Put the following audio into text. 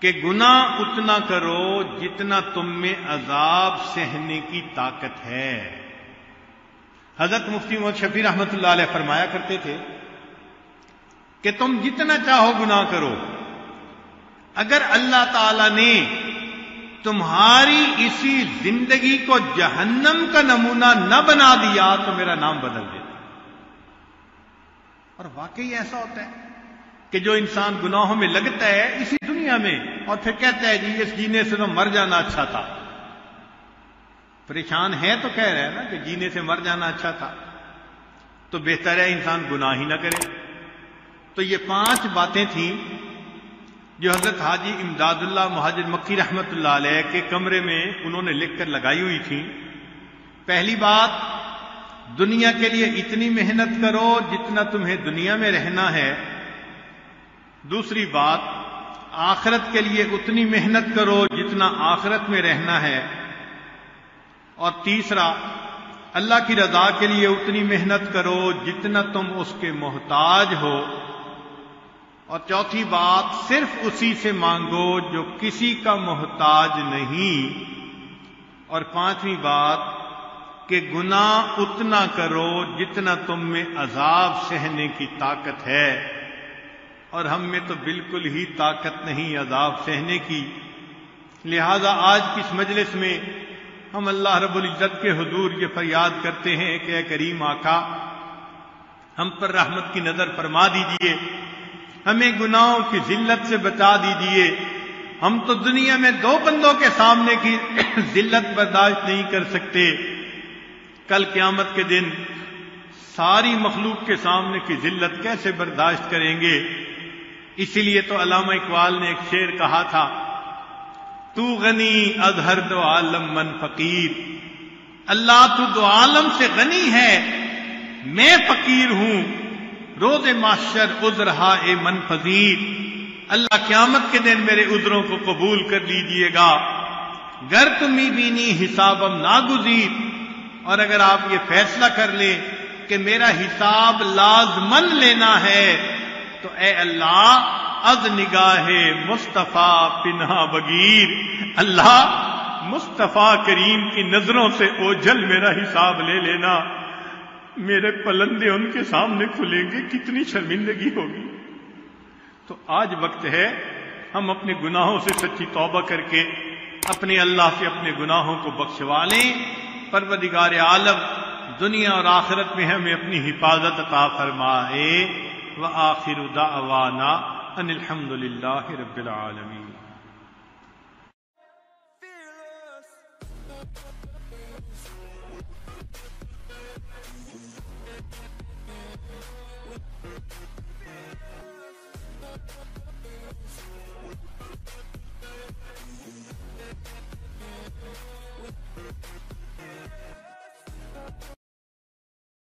کہ گناہ اتنا کرو جتنا تم میں عذاب سہنے کی طاقت ہے۔ حضرت مفتی محمد شفیع رحمۃ اللہ علیہ فرمایا کرتے تھے کہ تم جتنا چاہو گناہ کرو، اگر اللہ تعالی نے تمہاری اسی زندگی کو جہنم کا نمونہ نہ بنا دیا تو میرا نام بدل دیتا۔ اور واقعی ایسا ہوتا ہے کہ جو انسان گناہوں میں لگتا ہے اسی دنیا میں اور پھر کہتا ہے جی اس جینے سے تو مر جانا اچھا تھا، پریشان ہے تو کہہ رہا ہے نا کہ جینے سے مر جانا اچھا تھا، تو بہتر ہے انسان گناہ ہی نہ کرے۔ تو یہ 5 باتیں تھیں جو حضرت حاجی امداد اللہ مہاجر مکی رحمت اللہ علیہ کے کمرے میں انہوں نے لکھ کر لگائی ہوئی تھیں۔ پہلی بات، دنیا کے لیے اتنی محنت کرو جتنا تمہیں دنیا میں رہنا ہے۔ دوسری بات، آخرت کے لیے اتنی محنت کرو جتنا آخرت میں رہنا ہے۔ اور تیسرا، اللہ کی رضا کے لیے اتنی محنت کرو جتنا تم اس کے محتاج ہو۔ اور چوتھی بات، صرف اسی سے مانگو جو کسی کا محتاج نہیں۔ اور 5ویں بات کہ گناہ اتنا کرو جتنا تم میں عذاب سہنے کی طاقت ہے، اور ہم میں تو بالکل ہی طاقت نہیں عذاب سہنے کی۔ لہذا آج کی اس مجلس میں ہم اللہ رب العزت کے حضور یہ فریاد کرتے ہیں کہ اے کریم آقا، ہم پر رحمت کی نظر فرما دیجئے، ہمیں گناہوں کی ذلت سے بچا دیجئے۔ ہم تو دنیا میں 2 بندوں کے سامنے کی ذلت برداشت نہیں کر سکتے، کل قیامت کے دن ساری مخلوق کے سامنے کی ذلت کیسے برداشت کریں گے؟ اسی لیے تو علامہ اقبال نے ایک شعر کہا تھا، تو غنی از ہر 2 عالم من فقیر۔ اللہ تو 2 عالم سے غنی ہے، میں فقیر ہوں، روز محشر عذرہائے من پذیر۔ اللہ قیامت کے دن میرے عذروں کو قبول کر لیجئے گا، گر تمہیں بینی حسابم ناگزیر۔ اور اگر آپ یہ فیصلہ کر لیں کہ میرا حساب لازمن لینا ہے تو اے اللہ از نگاہ مصطفیٰ پنہا بگیر، اللہ مصطفیٰ کریم کی نظروں سے اوجھل میرا حساب لے لینا، میرے پلندے ان کے سامنے کھلیں گے، کتنی شرمندگی ہوگی۔ تو آج وقت ہے ہم اپنے گناہوں سے سچی توبہ کر کے اپنے اللہ سے اپنے گناہوں کو بخشوا لیں۔ پروردگار عالم دنیا اور آخرت میں ہمیں اپنی حفاظت عطا فرمائے۔ وآخر دعوانا ان الحمد للہ رب العالمین۔ With